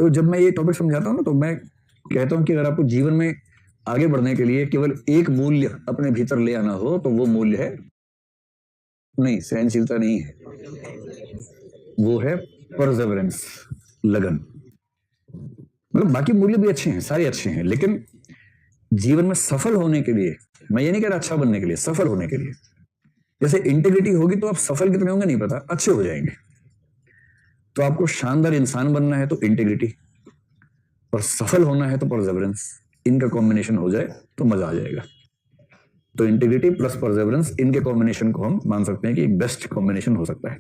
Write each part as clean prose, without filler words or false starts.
तो जब मैं ये टॉपिक समझाता हूँ ना, तो मैं कहता हूँ कि अगर आपको जीवन में आगे बढ़ने के लिए केवल एक मूल्य अपने भीतर ले आना हो, तो वो मूल्य है नहीं, सहनशीलता नहीं है, वो है परसेवरेंस, लगन। मतलब बाकी मूल्य भी अच्छे हैं, सारे अच्छे हैं, लेकिन जीवन में सफल होने के लिए, मैं ये नहीं कह रहा अच्छा बनने के लिए, सफल होने के लिए, जैसे इंटीग्रिटी होगी तो आप सफल कितने होंगे नहीं पता, अच्छे हो जाएंगे। तो आपको शानदार इंसान बनना है तो इंटीग्रिटी, और सफल होना है तो परसेवरेंस, इनका कॉम्बिनेशन हो जाए तो मजा आ जाएगा। तो इंटीग्रिटी प्लस परसेवरेंस, इनके कॉम्बिनेशन को हम मान सकते हैं कि बेस्ट कॉम्बिनेशन हो सकता है।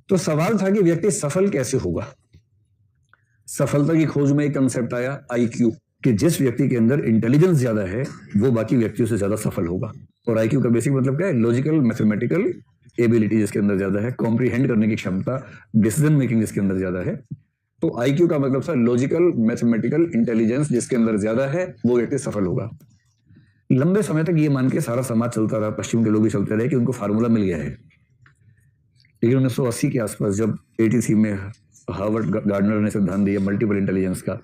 तो सवाल था कि व्यक्ति सफल कैसे होगा। सफलता की खोज में एक कंसेप्ट आया आईक्यू, कि जिस व्यक्ति के अंदर इंटेलिजेंस ज्यादा है वो बाकी व्यक्तियों से ज्यादा सफल होगा। और आईक्यू का बेसिक मतलब क्या है? लॉजिकल मैथमेटिकल एबिलिटी जिसके अंदर ज्यादा है, कॉम्प्रीहेंड करने की क्षमता, डिसीजन मेकिंग जिसके अंदर ज्यादा है। तो आईक्यू का मतलब था लॉजिकल मैथमेटिकल इंटेलिजेंस जिसके अंदर ज्यादा है वो व्यक्ति सफल होगा। लंबे समय तक ये मान के सारा समाज चलता रहा, पश्चिम के लोग भी चलते रहे कि उनको फार्मूला मिल गया है। लेकिन 1980 के आसपास जब 83 में हार्वर्ड गार्डनर ने सिद्धांत दिया मल्टीपल इंटेलिजेंस का,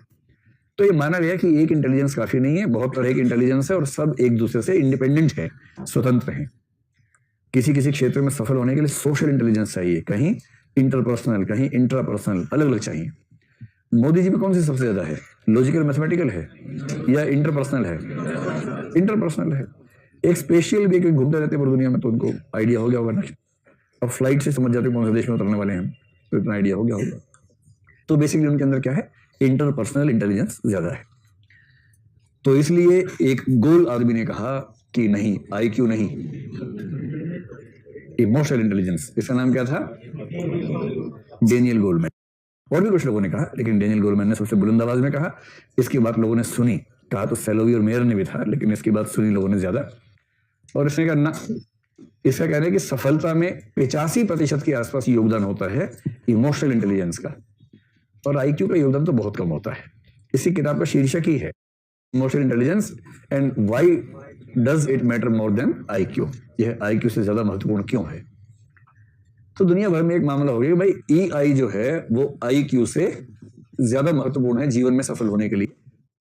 तो ये माना गया कि एक इंटेलिजेंस काफी नहीं है, बहुत तरह की इंटेलिजेंस है और सब एक दूसरे से इंडिपेंडेंट है, स्वतंत्र है। किसी किसी क्षेत्र में सफल होने के लिए सोशल इंटेलिजेंस चाहिए, कहीं इंटरपर्सनल, कहीं इंट्रापर्सनल, अलग अलग चाहिए। मोदी जी में कौन सी सबसे ज्यादा है? लॉजिकल मैथमेटिकल है या इंटरपर्सनल है? इंटरपर्सनल है। एक स्पेशल भी घूमते रहते हैं पूरी दुनिया में, तो उनको आइडिया हो गया होगा ना। अब फ्लाइट से समझ जाते कौन से देश में उतरने वाले हैं, तो इतना आइडिया हो गया होगा। तो बेसिकली उनके अंदर क्या है? इंटरपर्सनल इंटेलिजेंस ज्यादा है। तो इसलिए एक गोल आदमी ने कहा कि नहीं, आईक्यू नहीं, इमोशनल इंटेलिजेंस। इसका नाम क्या था? Daniel Goleman. और भी कुछ लोगों ने कहा, लेकिन डेनियल गोलमैन ने सबसे बुलंद आवाज में कहा। इसकी बात लोगों ने सुनी, कहा तो सैलोवी और मेयर ने भी था, लेकिन इसकी बात सुनी लोगों ने ज्यादा। और इसने कहा ना, इसका कहना है कि सफलता में 85% के आसपास योगदान होता है इमोशनल इंटेलिजेंस का, और आईक्यू का योगदान तो बहुत कम होता है। इसी किताब का शीर्षक ही है emotional intelligence and why does it matter more than IQ. यह आईक्यू से ज्यादा महत्वपूर्ण क्यों है? तो दुनिया भर में एक मामला हो गया भाई, ईआई जो है वो आईक्यू से ज्यादा महत्वपूर्ण है जीवन में सफल होने के लिए,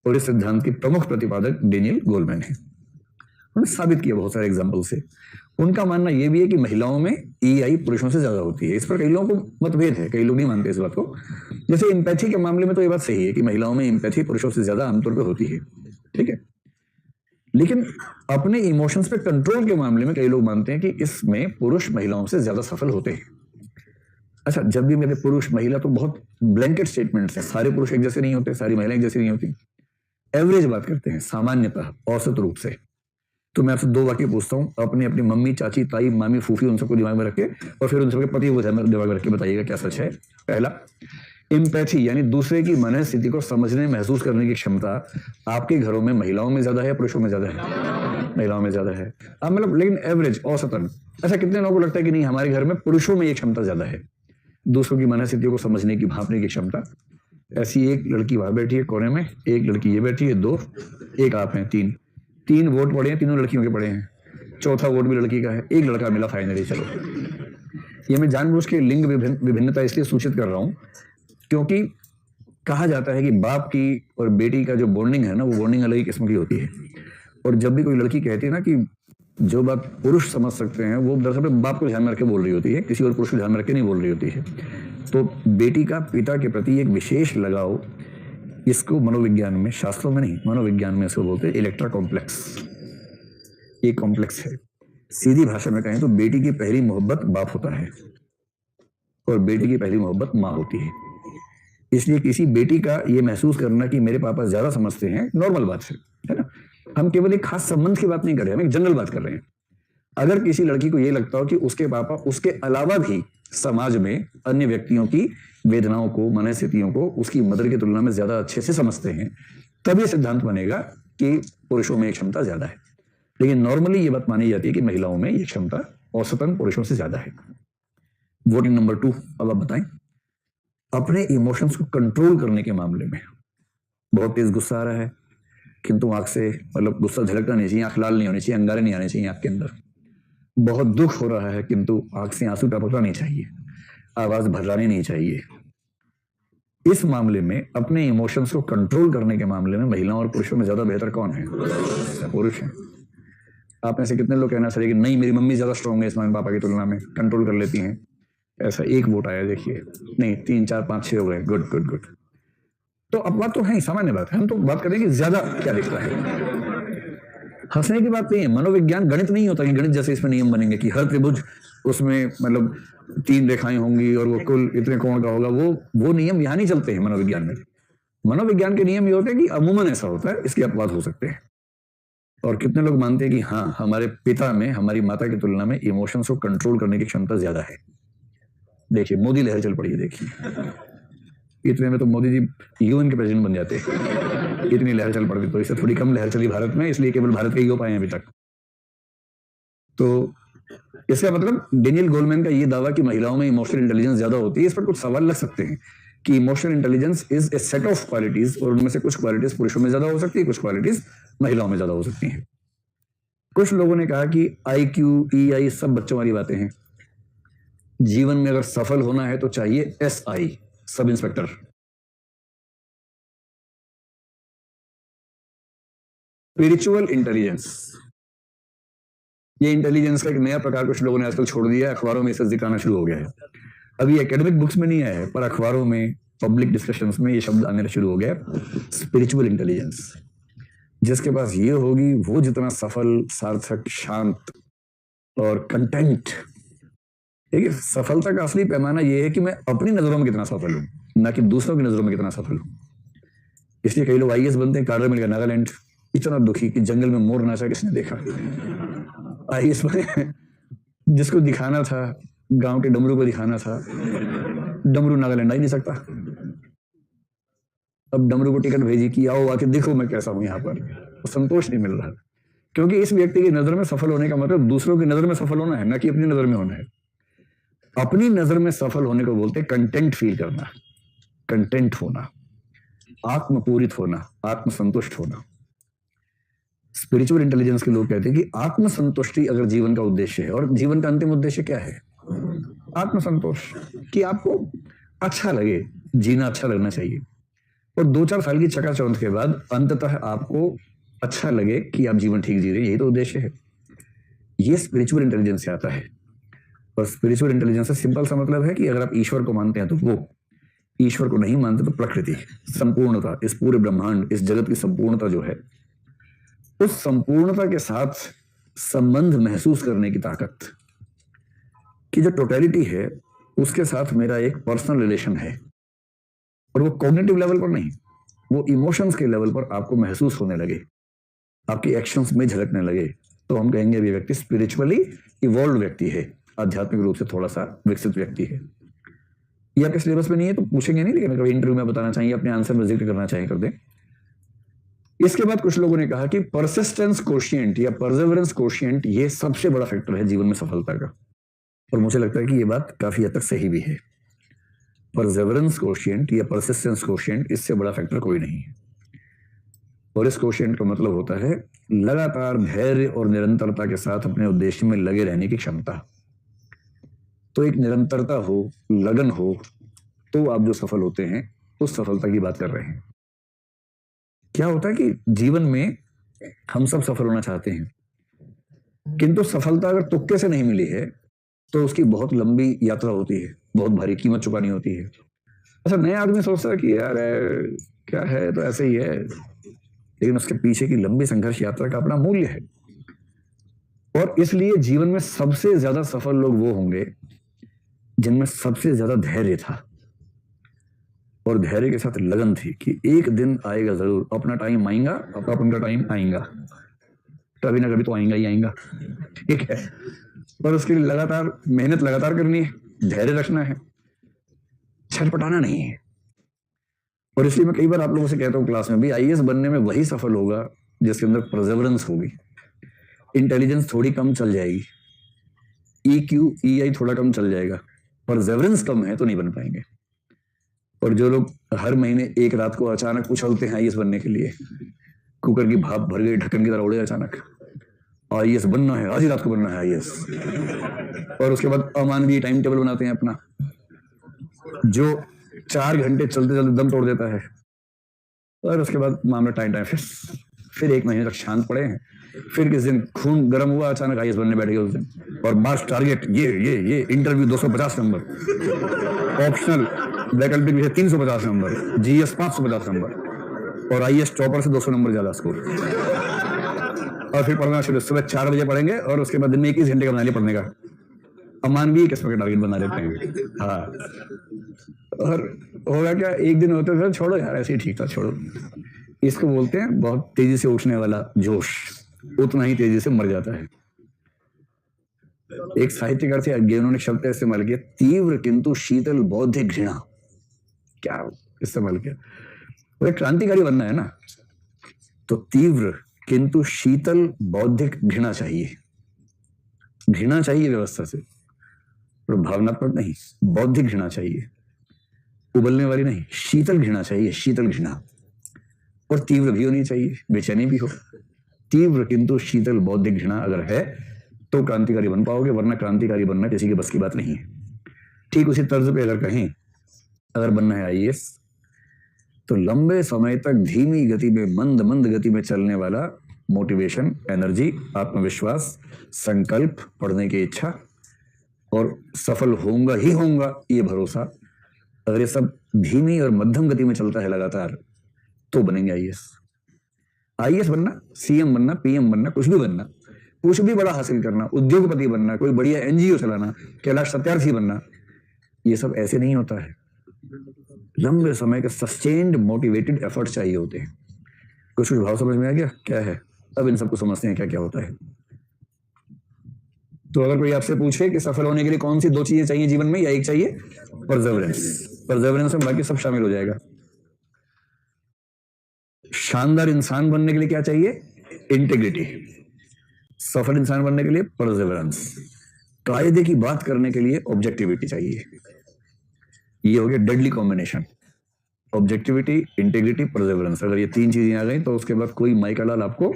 और इस सिद्धांत के प्रमुख प्रतिपादक डेनियल गोलमैन है। उन्होंने साबित किया बहुत सारे एग्जाम्पल से। उनका मानना यह भी है कि महिलाओं में ईआई पुरुषों से ज्यादा होती है। इस पर कई लोगों को मतभेद है, कई लोग नहीं मानते इस बात को। जैसे एम्पैथी के मामले में तो ये बात सही है कि महिलाओं में एम्पैथी पुरुषों से ज्यादा आमतौर पर होती है, ठीक है। लेकिन अपने इमोशंस पे कंट्रोल के मामले में कई लोग मानते हैं कि इसमें पुरुष महिलाओं से ज्यादा सफल होते हैं। अच्छा, जब भी मेरे पुरुष महिला तो बहुत ब्लैंकेट स्टेटमेंट्स हैं, सारे पुरुष एक जैसे नहीं होते, सारी महिलाएं एक जैसी नहीं होती। एवरेज बात करते हैं, सामान्यतः, औसत रूप से। तो मैं आपसे दो वाक्य पूछता हूँ, अपनी अपनी मम्मी, चाची, ताई, मामी, फूफी, उन सबको दिमाग में रख के, और फिर उन सबके पति को दिमाग में रख के बताइएगा क्या सच है। पहला, एम्पैथी यानी दूसरे की मनस्थिति को समझने, महसूस करने की क्षमता आपके घरों में महिलाओं में ज्यादा है या पुरुषों में ज्यादा है? महिलाओं में ज्यादा है। अब मतलब लेकिन एवरेज, औसतन। अच्छा, कितने लोगों को लगता है कि नहीं, हमारे घर में पुरुषों में ये क्षमता ज्यादा है, दूसरों की मनस्थितियों को समझने की, भांपने की क्षमता। ऐसी एक लड़की वहां बैठी है कोने में, एक लड़की ये बैठी है, दो, एक आप हैं, तीन वोट पड़े हैं, तीनों लड़कियों के पड़े हैं, चौथा वोट भी लड़की का है, एक लड़का मिला फाइनली। चलो, ये मैं जानबूझ के लिंग विभिन्नता इसलिए सूचित कर रहा हूं क्योंकि कहा जाता है कि बाप की और बेटी का जो बॉन्डिंग है ना, वो बॉन्डिंग अलग ही किस्म की होती है। और जब भी कोई लड़की कहती है ना कि जो बात पुरुष समझ सकते हैं, वो दरअसल बाप को ध्यान में रख के बोल रही होती है, किसी और पुरुष को ध्यान में रख के नहीं बोल रही होती है। तो बेटी का पिता के प्रति एक विशेष लगाव, इसको मनोविज्ञान में, शास्त्रों में नहीं, मनोविज्ञान में इसको बोलते हैं इलेक्ट्रा कॉम्प्लेक्स। एक कॉम्प्लेक्स है। सीधी भाषा में कहें तो बेटी की पहली मोहब्बत बाप होता है और बेटी की पहली मोहब्बत माँ होती है। इसलिए किसी बेटी का ये महसूस करना कि मेरे पापा ज्यादा समझते हैं, नॉर्मल बात है ना। हम केवल एक खास संबंध की बात नहीं कर रहे, हम एक जनरल बात कर रहे हैं। अगर किसी लड़की को ये लगता हो कि उसके पापा उसके अलावा भी समाज में अन्य व्यक्तियों की वेदनाओं को, मनस्थितियों को उसकी मदर की तुलना में ज्यादा अच्छे से समझते हैं, तब ये सिद्धांत बनेगा कि पुरुषों में ये क्षमता ज्यादा है। लेकिन नॉर्मली ये बात मानी जाती है कि महिलाओं में ये क्षमता औसतन पुरुषों से ज्यादा है। वोटिंग नंबर 2, अब आप बताएं। अपने इमोशंस को कंट्रोल करने के मामले में, बहुत तेज गुस्सा आ रहा है किंतु आंख से, मतलब गुस्सा झलकना नहीं चाहिए, आंख लाल नहीं होनी चाहिए, अंगारे नहीं आने चाहिए आंख के अंदर। बहुत दुख हो रहा है किंतु आंख से आंसू टपकना नहीं चाहिए, आवाज भर्रानी नहीं चाहिए। इस मामले में अपने इमोशंस को कंट्रोल करने के मामले में महिलाओं और पुरुषों में ज्यादा बेहतर कौन है? पुरुष है। आप में से कितने लोग कहना चाहिए कि नहीं मेरी मम्मी ज्यादा स्ट्रांग है इस मम्मी पापा की तुलना में, कंट्रोल कर लेती हैं? ऐसा एक वोट आया, देखिए। नहीं, 3 4 5 6 हो गए। Good good good. तो अब बात तो है, सामान्य बात है, हम तो बात करें कि ज्यादा क्या दिखता है। हंसने की बात नहीं है, मनोविज्ञान गणित नहीं होता कि गणित जैसे इसमें नियम बनेंगे कि हर त्रिभुज उसमें मतलब 3 रेखाएं होंगी और वो कुल इतने कोण का होगा। वो नियम यहाँ नहीं चलते हैं मनोविज्ञान में। मनोविज्ञान के नियम ये होते हैं कि अमूमन ऐसा होता है, इसके अपवाद हो सकते हैं। और कितने लोग मानते हैं कि हाँ, हमारे पिता में हमारी माता की तुलना में इमोशंस को कंट्रोल करने की क्षमता ज्यादा है। देखिए मोदी लहर चल पड़ी है, देखिए इतने में तो मोदी जी यूएन के प्रेसिडेंट बन जाते। इतनी लहर चल पड़ती, तो इससे थोड़ी कम लहर चली भारत में, इसलिए केवल भारत के ही हो पाए हैं अभी तक। तो इसका मतलब डेनियल गोलमैन का ये दावा कि महिलाओं में इमोशनल इंटेलिजेंस ज्यादा होती है, इस पर कुछ सवाल लग सकते हैं कि emotional intelligence is a set of qualities, और उनमें से कुछ क्वालिटीज पुरुषों में ज्यादा हो सकती है, कुछ क्वालिटीज महिलाओं में ज्यादा हो सकती हैं। कुछ लोगों ने कहा कि IQ EI सब बच्चों वाली बातें हैं। जीवन में अगर सफल होना है तो चाहिए SI, sub inspector. Spiritual intelligence, ये इंटेलिजेंस का एक नया प्रकार कुछ लोगों ने आजकल छोड़ दिया है, अखबारों में इसे दिखाना शुरू हो गया है। अभी एकेडमिक बुक्स में नहीं आया है, पर अखबारों में, पब्लिक डिस्कशंस में ये शब्द आने शुरू हो गया। स्पिरिचुअल इंटेलिजेंस, जिसके पास ये होगी वो जितना सफल, सार्थक, शांत और कंटेंट। देखिए सफलता का असली पैमाना ये है कि मैं अपनी नजरों में कितना सफल हूं, ना कि दूसरों की नजरों में कितना सफल हूं। इसलिए कई लोग IAS बनते हैं। कार्डर मिल गया नागालैंड, इतना दुखी कि जंगल में मोर नाचा किसने देखा। IAS बने, जिसको दिखाना था, गांव के डमरू को दिखाना था, डमरू नागालैंड आ ही नहीं सकता। अब डमरू को टिकट भेजी कि आओ आके देखो मैं कैसा हूं यहाँ पर, तो संतोष नहीं मिल रहा, क्योंकि इस व्यक्ति की नजर में सफल होने का मतलब दूसरों की नजर में सफल होना है, ना कि अपनी नजर में होना है। अपनी नजर में सफल होने को बोलते हैं कंटेंट फील करना, कंटेंट होना, आत्मपूरित होना, आत्मसंतुष्ट होना। स्पिरिचुअल इंटेलिजेंस के लोग कहते हैं कि आत्मसंतुष्टि अगर जीवन का उद्देश्य है, और जीवन का अंतिम उद्देश्य क्या है? आत्मसंतोष, कि आपको अच्छा लगे, जीना अच्छा लगना चाहिए, और 2-4 साल की चकाचौंध के बाद अंततः आपको अच्छा लगे कि आप जीवन ठीक जी रहे, यही तो उद्देश्य है। ये स्पिरिचुअल इंटेलिजेंस से आता है। और स्पिरिचुअल इंटेलिजेंस से सिंपल सा मतलब है कि अगर आप ईश्वर को मानते हैं तो वो, ईश्वर को नहीं मानते तो प्रकृति, संपूर्णता, इस पूरे ब्रह्मांड, इस जगत की संपूर्णता जो है, उस संपूर्णता के साथ संबंध महसूस करने की ताकत, कि जो टोटलिटी है उसके साथ मेरा एक पर्सनल रिलेशन है। और वो कॉग्निटिव लेवल पर नहीं, वो इमोशंस के लेवल पर आपको महसूस होने लगे, आपके एक्शंस में झलकने लगे, तो हम कहेंगे ये व्यक्ति स्पिरिचुअली इवॉल्व व्यक्ति है, आध्यात्मिक रूप से थोड़ा सा विकसित व्यक्ति है। ये आपके सिलेबस में नहीं है तो पूछेंगे नहीं, लेकिन कभी इंटरव्यू में बताना चाहिए, अपने आंसर में जिक्र करना चाहिए, कर दें। इसके बाद कुछ लोगों ने कहा कि परसिस्टेंस कोशिएंट या परसेवरेंस कोशिएंट ये सबसे बड़ा फैक्टर है जीवन में सफलता का, और मुझे लगता है कि ये बात काफी हद तक सही भी है। परसेवरेंस कोशिएंट या परसिस्टेंस कोशिएंट, इससे बड़ा फैक्टर कोई नहीं है। और इस कोशिएंट का मतलब होता है लगातार धैर्य और निरंतरता के साथ अपने उद्देश्य में लगे रहने की क्षमता। तो एक निरंतरता हो, लगन हो, तो आप जो सफल होते हैं उस सफलता की बात कर रहे हैं। क्या होता है कि जीवन में हम सब सफल होना चाहते हैं, किंतु सफलता अगर तुक्के से नहीं मिली है तो उसकी बहुत लंबी यात्रा होती है, बहुत भारी कीमत चुकानी होती है। अच्छा, नया आदमी सोचता है कि यार क्या है, तो ऐसे ही है, लेकिन उसके पीछे की लंबी संघर्ष यात्रा का अपना मूल्य है। और इसलिए जीवन में सबसे ज्यादा सफल लोग वो होंगे जिनमें सबसे ज्यादा धैर्य था, और धैर्य के साथ लगन थी कि एक दिन आएगा जरूर, अपना टाइम आएगा, अपना टाइम आएगा, कभी ना कभी तो आएगा ही आएगा, ठीक है। पर उसके लिए लगातार मेहनत लगातार करनी है, धैर्य रखना है, छटपटाना नहीं है। और इसलिए मैं कई बार आप लोगों से कहता हूँ क्लास में भी, IAS बनने में वही सफल होगा जिसके अंदर परसेवरेंस होगी। इंटेलिजेंस थोड़ी कम चल जाएगी, EQ EI थोड़ा कम चल जाएगा, परसेवरेंस कम है तो नहीं बन पाएंगे। और जो लोग हर महीने एक रात को अचानक उछलते हैं IAS बनने के लिए, कुकर की भाप भर गई, ढक्कन की तरह उड़े अचानक, IAS बनना है, आज ही रात को बनना है IAS, और उसके बाद अमानवीय टाइम टेबल बनाते हैं अपना, जो 4 घंटे चलते चलते दम तोड़ देता है, और उसके बाद मामला टाइम टाइम फिर 1 महीने तक शांत पड़े हैं। फिर किस दिन खून गर्म हुआ, अचानक आईएएस बनने बैठ गए उस दिन, और मार्क्स टारगेट ये इंटरव्यू 250 नंबर, ऑप्शनल वैकल्पिक विषय 350 नंबर, जीएस 550 नंबर, और आईएएस टॉपर से 200 नंबर ज्यादा स्कोर। और फिर पढ़ना शुरू, सुबह 4 बजे पढ़ेंगे और उसके बाद दिन में 21 घंटे का बना लिया पढ़ने का। अमानवीय किस्म के टारगेट बना लेते हैं। हाँ, और होगा क्या, एक दिन होते थे छोड़ो यार ऐसे ही ठीक था, छोड़ो। इसको बोलते हैं बहुत तेजी से उठने वाला जोश उतना ही तेजी से मर जाता है। एक साहित्यकार थे, उन्होंने शब्द इस्तेमाल किया, तीव्र किंतु शीतल बौद्धिक घृणा। क्या इस्तेमाल किया? वो क्रांतिकारी बनना है ना, तो तीव्र किंतु शीतल बौद्धिक घृणा चाहिए। घृणा चाहिए व्यवस्था से, और भावनात्मक नहीं, बौद्धिक घृणा चाहिए, उबलने वाली नहीं, शीतल घृणा चाहिए, शीतल घृणा। और तीव्र भी होनी चाहिए, बेचैनी भी हो। तीव्र किंतु शीतल बौद्धिक घृणा अगर है तो क्रांतिकारी बन पाओगे, वरना क्रांतिकारी बनना किसी के बस की बात नहीं है। ठीक उसी तर्ज पे अगर कहें, अगर बनना है आईएएस, तो लंबे समय तक धीमी गति में, मंद मंद गति में चलने वाला मोटिवेशन, एनर्जी, आत्मविश्वास, संकल्प, पढ़ने की इच्छा, और सफल होऊंगा ही होऊंगा ये भरोसा, अगर ये सब धीमी और मध्यम गति में चलता है लगातार, तो बनेंगे आईएएस। आईएएस बनना, सीएम बनना, पीएम बनना, कुछ भी बनना, कुछ भी बड़ा हासिल करना, उद्योगपति बनना, कोई बढ़िया एनजीओ चलाना, कैलाश सत्यार्थी बनना, ये सब ऐसे नहीं होता है। लंबे समय के सस्टेन्ड मोटिवेटेड एफर्ट चाहिए होते हैं। कुछ भाव समझ में आ गया क्या है? अब इन सबको समझते हैं क्या क्या होता है। तो अगर कोई आपसे पूछे कि सफल होने के लिए कौन सी 2 चीजें चाहिए जीवन में, या एक चाहिए? परसेवरेंस। परसेवरेंस में बाकी सब शामिल हो जाएगा। शानदार इंसान बनने के लिए क्या चाहिए? इंटेग्रिटी। सफल इंसान बनने के लिए परसेवरेंस। कायदे की बात करने के लिए ऑब्जेक्टिविटी चाहिए। ये हो गया deadly combination, objectivity, integrity, Perseverance. अगर ये 3 चीजें आ गई तो उसके बाद कोई माइका लाल आपको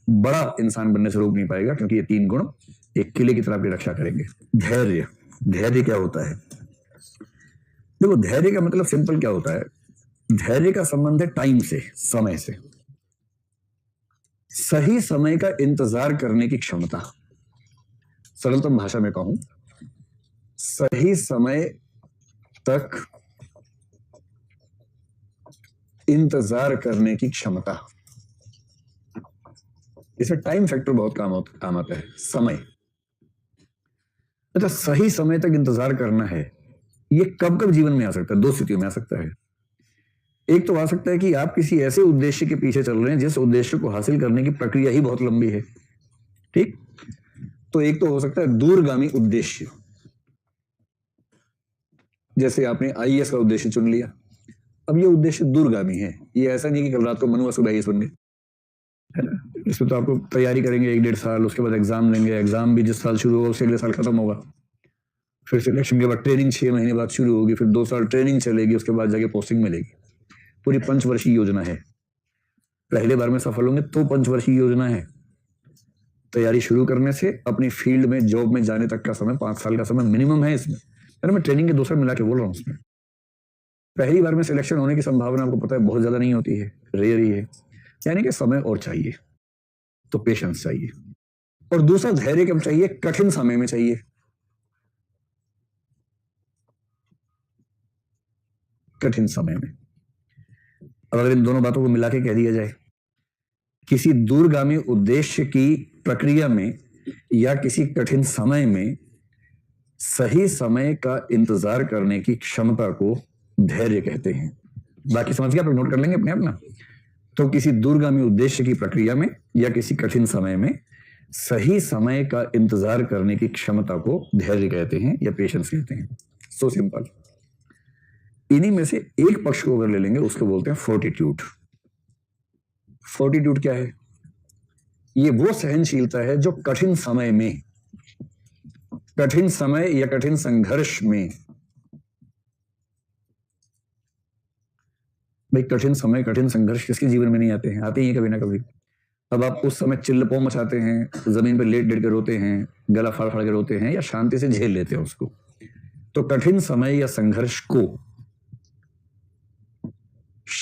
बड़ा इंसान बनने से रोक नहीं पाएगा, क्योंकि ये 3 गुण एक किले की तरह आपकी रक्षा करेंगे। धैर्य। धैर्य क्या होता है? देखो, धैर्य का मतलब सिंपल क्या होता है? धैर्य का संबंध है टाइम से, समय से। सही समय का इंतजार करने की क्षमता। सरलतम भाषा में कहूं, सही समय तक इंतजार करने की क्षमता। इसमें टाइम फैक्टर बहुत काम आता है। समय, अच्छा, सही समय तक इंतजार करना है, ये कब कब जीवन में आ सकता है? 2 स्थितियों में आ सकता है। एक तो आ सकता है कि आप किसी ऐसे उद्देश्य के पीछे चल रहे हैं जिस उद्देश्य को हासिल करने की प्रक्रिया ही बहुत लंबी है। ठीक, तो एक तो हो सकता है दूरगामी उद्देश्य, जैसे आपने आईएएस का उद्देश्य चुन लिया। अब ये उद्देश्य दूरगामी है, ये ऐसा नहीं कि कल रात को मनुआ सुबह आईएएस बन गए, है ना। इसमें तो आपको तैयारी करेंगे 1-1.5 साल, उसके बाद एग्जाम देंगे, एग्जाम भी जिस साल शुरू होगा उससे अगले साल खत्म होगा, फिर सिलेक्शन के बाद ट्रेनिंग 6 महीने बाद शुरू होगी, फिर 2 साल ट्रेनिंग चलेगी, उसके बाद जाके पोस्टिंग मिलेगी। पूरी 5 वर्षीय योजना है। पहले बार में सफल होंगे तो 5 वर्षीय योजना है। तैयारी शुरू करने से अपनी फील्ड में जॉब में जाने तक का समय 5 साल का समय मिनिमम है इसमें। मैं ट्रेनिंग के 2 साल मिला के बोल रहा हूँ। उसमें पहली बार में सिलेक्शन होने की संभावना आपको पता है बहुत ज्यादा नहीं होती है, रेयर ही है। यानी कि समय और चाहिए, तो पेशेंस चाहिए। और दूसरा धैर्य कब चाहिए? कठिन समय में चाहिए। कठिन समय में। अब अगर इन दोनों बातों को मिला के कह दिया जाए, किसी दूरगामी उद्देश्य की प्रक्रिया में या किसी कठिन समय में सही समय का इंतजार करने की क्षमता को धैर्य कहते हैं। बाकी समझ गया? आप नोट कर लेंगे अपने आप ना। तो किसी दूरगामी उद्देश्य की प्रक्रिया में या किसी कठिन समय में सही समय का इंतजार करने की क्षमता को धैर्य कहते हैं या पेशेंस कहते हैं। So simple. इन्हीं में से एक पक्ष को अगर ले लेंगे उसको बोलते हैं फोर्टिट्यूड। फोर्टिट्यूड क्या है? ये वो सहनशीलता है जो कठिन समय में, कठिन समय या कठिन संघर्ष में, भाई कठिन समय कठिन संघर्ष किसके जीवन में नहीं आते हैं? आते ही हैं कभी ना कभी। अब आप उस समय चिल्लपो मचाते हैं, जमीन पर लेट लेट के रोते हैं, गला फाड़ फाड़ के रोते हैं, या शांति से झेल लेते हैं उसको। तो कठिन समय या संघर्ष को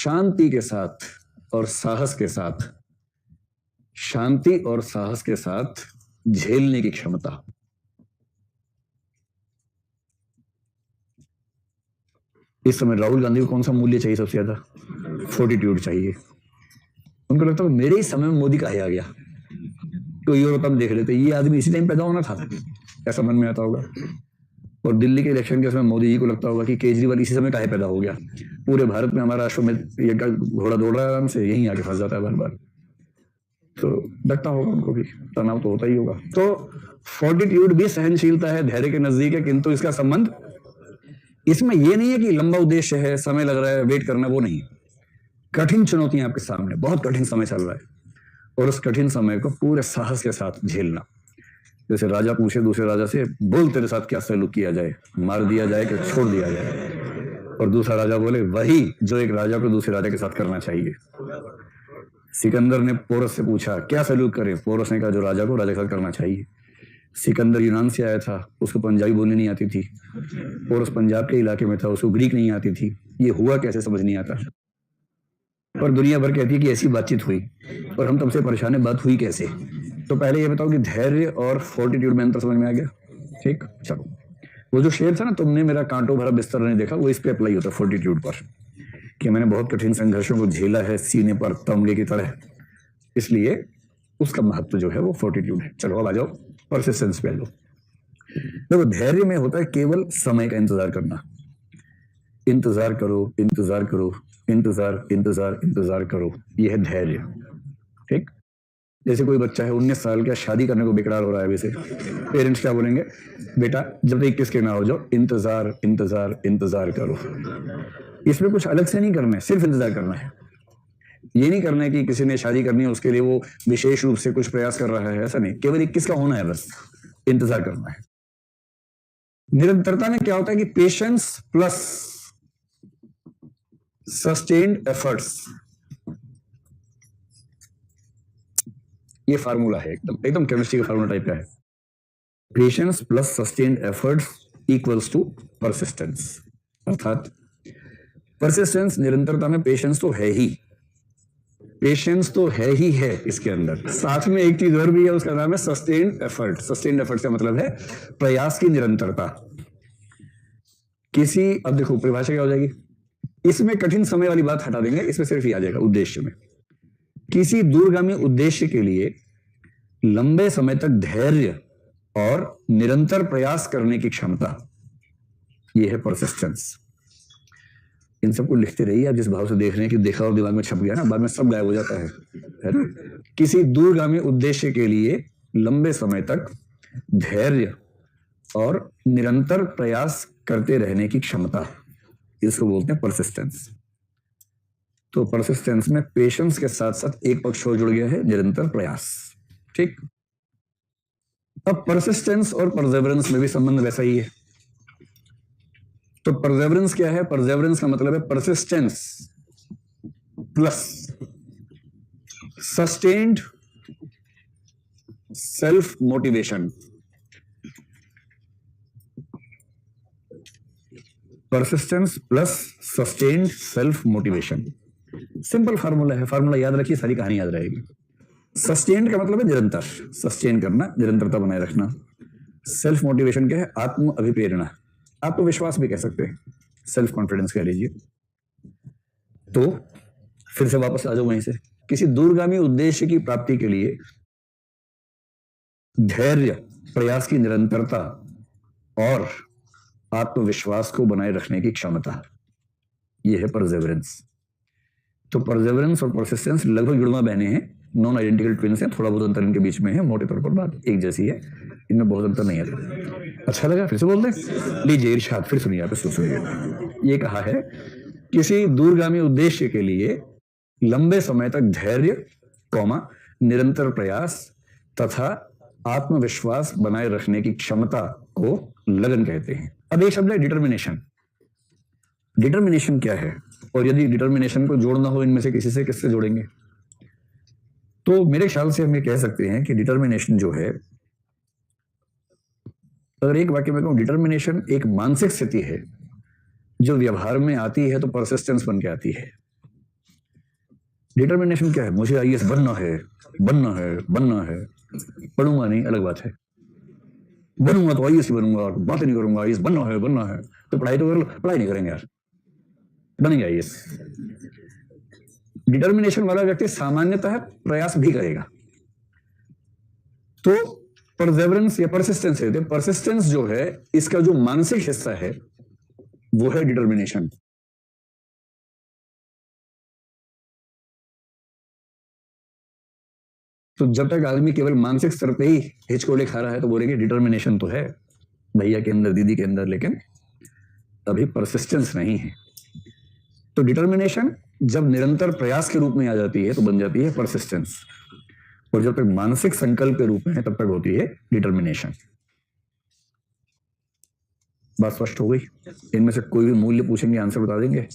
शांति के साथ और साहस के साथ, शांति और साहस के साथ झेलने की क्षमता। इस समय राहुल गांधी को कौन सा मूल्य चाहिए सबसे ज्यादा? फोर्टिट्यूड चाहिए। उनको लगता है मेरे ही समय में मोदी का आ गया, तो यूरोप हम देख लेते, ये आदमी इसी टाइम पैदा होना था, ऐसा मन में आता होगा। और दिल्ली के इलेक्शन के समय मोदी जी को लगता होगा कि केजरीवाल इसी समय काहे पैदा हो गया, पूरे भारत में हमारा अश्वमेध ये घोड़ा दौड़ रहा है आराम से, यहीं आके फंस जाता है बार बार। तो लगता होगा उनको भी, तनाव तो होता ही होगा। तो फोर्टिट्यूड भी सहनशीलता है, धैर्य के नजदीक है, किंतु इसका संबंध इसमें यह नहीं है कि लंबा उद्देश्य है, समय लग रहा है, वेट करना, वो नहीं। कठिन चुनौतियां आपके सामने, बहुत कठिन समय चल रहा है, और उस कठिन समय को पूरे साहस के साथ झेलना। जैसे राजा पूछे दूसरे राजा से, बोल तेरे साथ क्या सलूक किया जाए, मार दिया जाए कि छोड़ दिया जाए? और दूसरा राजा बोले वही जो एक राजा को दूसरे राजा के साथ करना चाहिए। सिकंदर ने पोरस से पूछा क्या सलूक करें? पोरस ने कहा जो राजा को राजा के साथ करना चाहिए। सिकंदर यूनान से आया था, उसको पंजाबी बोलनी नहीं आती थी। पोरस पंजाब के इलाके में था, उसको ग्रीक नहीं आती थी। ये हुआ कैसे समझ नहीं आता, और दुनिया भर कहती है कि ऐसी बातचीत हुई, और हम तुमसे परेशान है, बात हुई कैसे? तो पहले ये बताओ कि धैर्य और फोर्टिट्यूड में अंतर समझ में आ गया? ठीक, चलो। वो जो शेर था ना, तुमने मेरा कांटों भरा बिस्तर नहीं देखा, वो इस पे अप्लाई होता है फोर्टिट्यूड पर, कि मैंने बहुत कठिन संघर्षों को झेला है सीने पर तमगे की तरह, इसलिए उसका महत्व जो है वो फोर्टिट्यूड है। चलो अब आ जाओ परसिस्टेंस पे। लो देखो, धैर्य में होता है केवल समय का इंतजार करना। इंतजार करो, इंतजार करो, इंतजार इंतजार इंतजार करो, यह है धैर्य। ठीक, जैसे कोई बच्चा है 19 साल का, शादी करने को बेकरार हो रहा है, वैसे पेरेंट्स क्या बोलेंगे? बेटा जब तक 21 के ना हो जाओ, इंतजार इंतजार इंतजार करो। इसमें कुछ अलग से नहीं करना है, सिर्फ इंतजार करना है। ये नहीं करना है कि किसी ने शादी करनी है उसके लिए वो विशेष रूप से कुछ प्रयास कर रहा है, ऐसा नहीं, केवल 21 का होना है, बस इंतजार करना है। निरंतरता में क्या होता है कि पेशेंस प्लस सस्टेन्ड एफर्ट्स, ये फार्मूला है, एकदम एकदम केमिस्ट्री का फार्मूला टाइप का है। Patience plus sustained efforts equals to persistence. अर्थात परसिस्टेंस, निरंतरता में पेशेंस तो है ही, पेशेंस तो है ही है इसके अंदर, साथ में एक चीज और भी है, उसका नाम है सस्टेन्ड एफर्ट। सस्टेन्ड एफर्ट का मतलब है प्रयास की निरंतरता। किसी, अब देखो परिभाषा क्या हो जाएगी, इसमें कठिन समय वाली बात हटा देंगे, इसमें सिर्फ ही आ जाएगा उद्देश्य में। किसी दूरगामी उद्देश्य के लिए लंबे समय तक धैर्य और निरंतर प्रयास करने की क्षमता, यह है परसिस्टेंस। इन सबको लिखते रहिए आप, जिस भाव से देख रहे हैं कि देखा और दिमाग में छप गया ना, बाद में सब गायब हो जाता है ना। किसी दूरगामी उद्देश्य के लिए लंबे समय तक धैर्य और निरंतर प्रयास करते रहने की क्षमता, इसको बोलते हैं परसिस्टेंस। तो परसिस्टेंस में पेशेंस के साथ साथ एक पक्ष और जुड़ गया है, निरंतर प्रयास। ठीक, अब परसिस्टेंस और परसेवरेंस में भी संबंध वैसा ही है। तो परसेवरेंस क्या है? परसेवरेंस का मतलब है persistence plus sustained self motivation. Persistence plus sustained self motivation, simple formula है, फार्मूला याद रखिए, सारी कहानी याद रहेगी। सस्टेन्ड का मतलब है निरंतर, सस्टेन करना, निरंतरता बनाए रखना। सेल्फ मोटिवेशन क्या है? आत्म अभिप्रेरणा, आत्मविश्वास भी कह सकते हैं, सेल्फ कॉन्फिडेंस कह लीजिए। तो फिर से वापस आ जाओ वहीं से, किसी दूरगामी उद्देश्य की प्राप्ति के लिए धैर्य, प्रयास की निरंतरता और आत्मविश्वास को बनाए रखने की क्षमता, यह है परसेवरेंस। तो परसेवरेंस और परसिस्टेंस लगभग जुड़वा बहने हैं, नॉन आइडेंटिकल ट्विन्स हैं, थोड़ा बहुत अंतर इनके बीच में है, मोटे तौर पर बात एक जैसी है, इनमें बहुत अंतर नहीं है। अच्छा लगा? फिर से बोल दें, लीजिए इरशाद, फिर सुनिए आप, सुनिए। ये कहा है किसी दूरगामी उद्देश्य के लिए लंबे समय तक धैर्य, निरंतर प्रयास तथा आत्मविश्वास बनाए रखने की क्षमता को लगन कहते हैं। अब एक शब्द है डिटर्मिनेशन। डिटर्मिनेशन क्या है? और यदि डिटर्मिनेशन को जोड़ना हो इनमें से किसी से, किससे जोड़ेंगे? तो मेरे ख्याल से हम ये कह सकते हैं कि डिटर्मिनेशन जो है, अगर एक वाक्य में कहूं, डिटर्मिनेशन एक मानसिक स्थिति है जो व्यवहार में आती है तो परसिस्टेंस बन के आती है। डिटर्मिनेशन क्या है? मुझे आईएएस बनना है, बनना है, बनना है, पढ़ूंगा नहीं अलग बात है, बनूंगा तो आईएएस ही बनूंगा, बातें नहीं करूंगा, आईएएस बनना है, बनना है, तो पढ़ाई तो कर लो, पढ़ाई नहीं करेंगे यार, बनेंगे आईएएस। डिटर्मिनेशन वाला व्यक्ति सामान्यतः प्रयास भी करेगा। तो परसेवरेंस या परसिस्टेंस है, परसिस्टेंस जो है इसका जो मानसिक हिस्सा है वो है डिटर्मिनेशन। तो जब तक आदमी केवल मानसिक स्तर पे ही हिचकोले खा रहा है तो बोलेंगे डिटर्मिनेशन तो है भैया के अंदर, दीदी के अंदर, लेकिन अभी परसिस्टेंस नहीं है। तो डिटर्मिनेशन जब निरंतर प्रयास के रूप में आ जाती है तो बन जाती है परसिस्टेंस, और जब तक मानसिक संकल्प के रूप में है तब तक होती है डिटर्मिनेशन। बात स्पष्ट हो गई? इनमें से कोई भी मूल्य पूछेंगे आंसर बता देंगे?